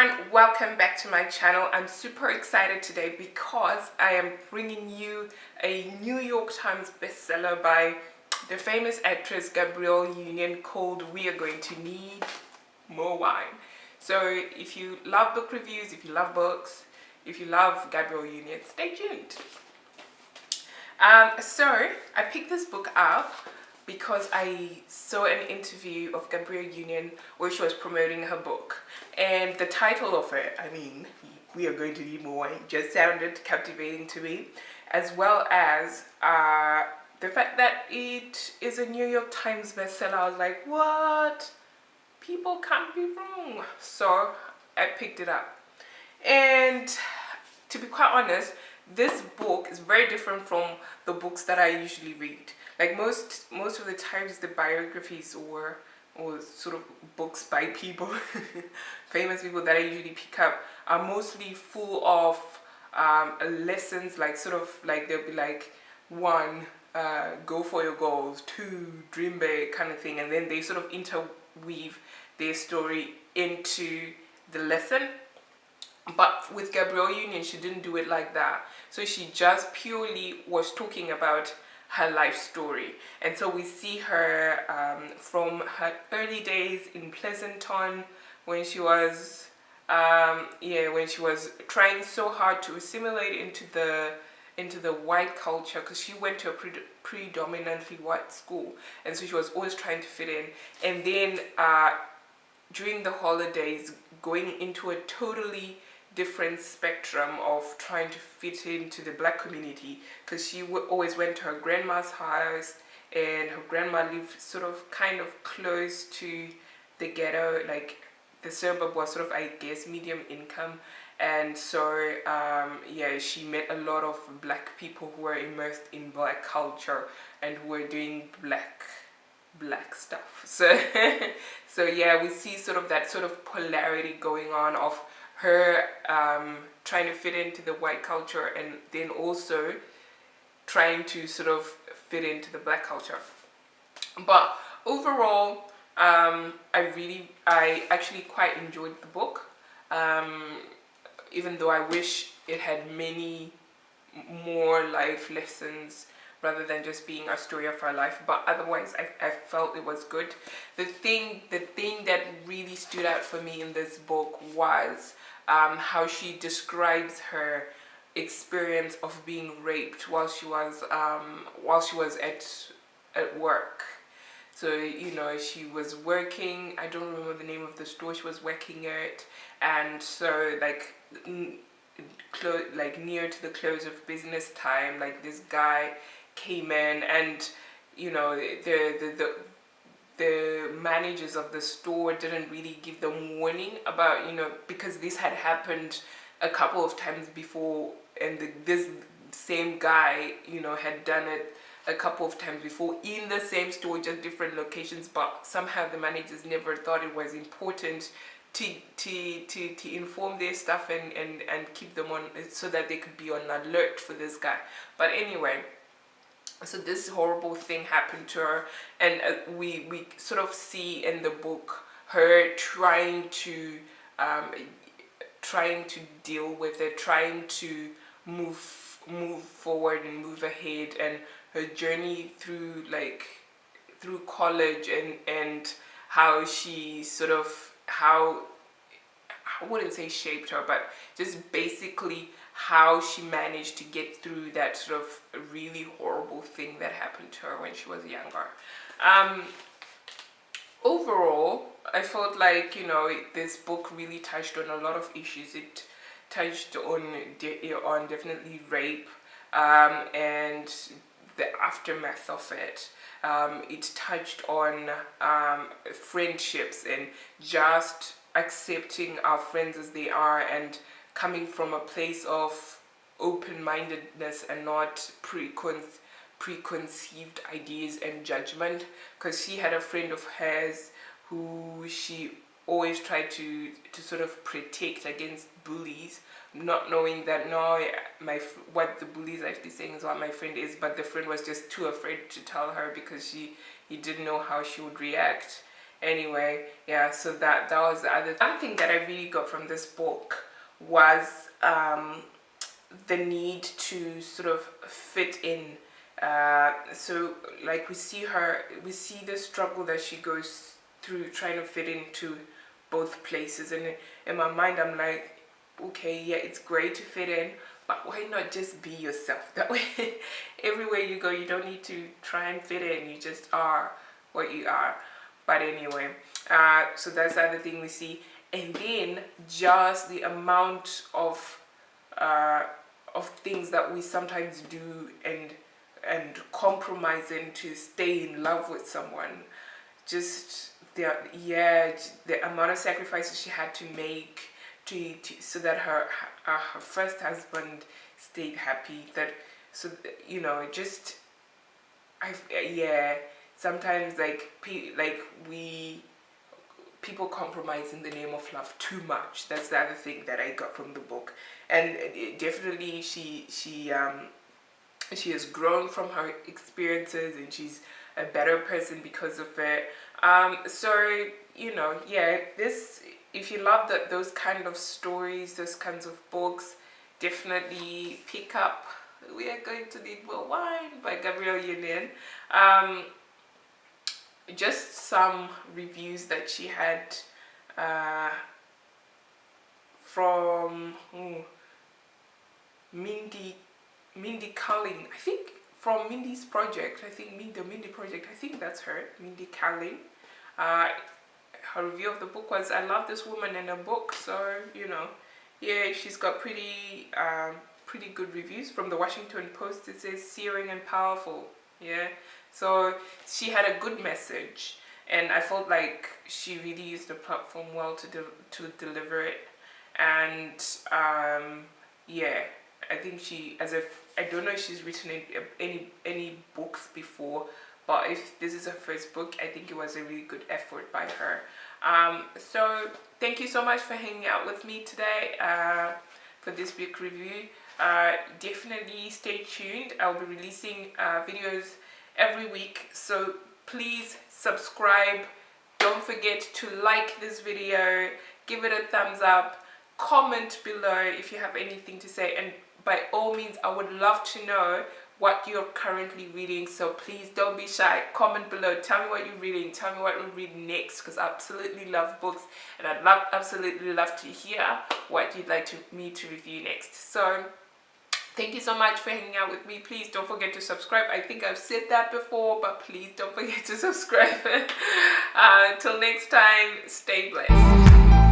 everyone, welcome back to my channel. I'm super excited today because I am bringing you a New York Times bestseller by the famous actress Gabrielle Union called We Are Going to Need More Wine. So if you love book reviews, if you love books, if you love Gabrielle Union, stay tuned. So I picked this book up because I saw an interview of Gabrielle Union where she was promoting her book, and the title of it, We Are Going to Need More Wine, just sounded captivating to me, as well as the fact that it is a New York Times bestseller. I was like, what? People can't be wrong. So I picked it up, and to be quite honest, this book is very different from the books that I usually read. Like most of the times, the biographies or sort of books by people, famous people that I usually pick up are mostly full of lessons, like sort of like they'll be like, one, go for your goals, two, dream big kind of thing, and then they sort of interweave their story into the lesson. But with Gabrielle Union, she didn't do it like that. So she just purely was talking about her life story. And so we see her from her early days in Pleasanton, when she was when she was trying so hard to assimilate into the white culture, because she went to a predominantly white school, and so she was always trying to fit in. And then during the holidays, going into a totally different spectrum of trying to fit into the black community, because she always went to her grandma's house, and her grandma lived sort of kind of close to the ghetto. Like the suburb was sort of, I guess, medium income, and so she met a lot of black people who were immersed in black culture and who were doing black stuff. So so yeah, we see sort of that sort of polarity going on of her trying to fit into the white culture, and then also trying to sort of fit into the black culture. But overall, I actually quite enjoyed the book, even though I wish it had many more life lessons rather than just being a story of her life. But otherwise, I felt it was good. The thing that really stood out for me in this book was how she describes her experience of being raped while she was at work. So, you know, she was working, I don't remember the name of the store she was working at, and so like near to the close of business time, like this guy came in, and you know, the managers of the store didn't really give them warning about, you know, because this had happened a couple of times before, and this same guy, you know, had done it a couple of times before in the same store, just different locations. But somehow the managers never thought it was important to inform their staff and keep them on, so that they could be on alert for this guy. But anyway, so this horrible thing happened to her, and we sort of see in the book her trying to deal with it, trying to move forward and move ahead, and her journey through college, and how she sort of, how, I wouldn't say shaped her, but just basically how she managed to get through that sort of really horrible thing that happened to her when she was younger. Overall, I felt like, you know, this book really touched on a lot of issues. It touched on definitely rape, and the aftermath of it. It touched on friendships, and just accepting our friends as they are, and coming from a place of open-mindedness and not preconceived ideas and judgment. Because she had a friend of hers who she always tried to sort of protect against bullies, not knowing that what the bully is actually saying is what my friend is, but the friend was just too afraid to tell her because he didn't know how she would react. Anyway, yeah, so that was the other thing that I really got from this book was the need to sort of fit in. So like we see the struggle that she goes through trying to fit into both places, and in my mind I'm like, okay, yeah, it's great to fit in, but why not just be yourself? That way everywhere you go, you don't need to try and fit in, you just are what you are. But anyway, so that's the other thing we see. And then just the amount of things that we sometimes do and compromising to stay in love with someone. Just the amount of sacrifices she had to make to so that her first husband stayed happy. That so you know, just sometimes like people compromise in the name of love too much. That's the other thing that I got from the book. And definitely she has grown from her experiences, and she's a better person because of it. So you know, yeah, this, if you love those kind of stories, those kinds of books, definitely pick up We Are Going to Need More Wine by Gabrielle Union. Just some reviews that she had from Mindy Culling, I think, from Mindy's project. I think the Mindy project, I think that's her, Mindy Culling. Her review of the book was, I love this woman in a book. So you know, yeah, she's got pretty good reviews. From the Washington Post, it says searing and powerful. Yeah, so she had a good message, and I felt like she really used the platform well to deliver it. And yeah, I think I don't know if she's written any books before, but if this is her first book, I think it was a really good effort by her. So thank you so much for hanging out with me today for this book review. Definitely stay tuned. I'll be releasing videos every week, so please subscribe. Don't forget to like this video, give it a thumbs up, comment below if you have anything to say, and by all means, I would love to know what you're currently reading. So please don't be shy, comment below, tell me what you're reading, tell me what you'll read next, because I absolutely love books, and I'd absolutely love to hear what you'd like me to review next. So thank you so much for hanging out with me. Please don't forget to subscribe. I think I've said that before, but please don't forget to subscribe. Till next time, stay blessed.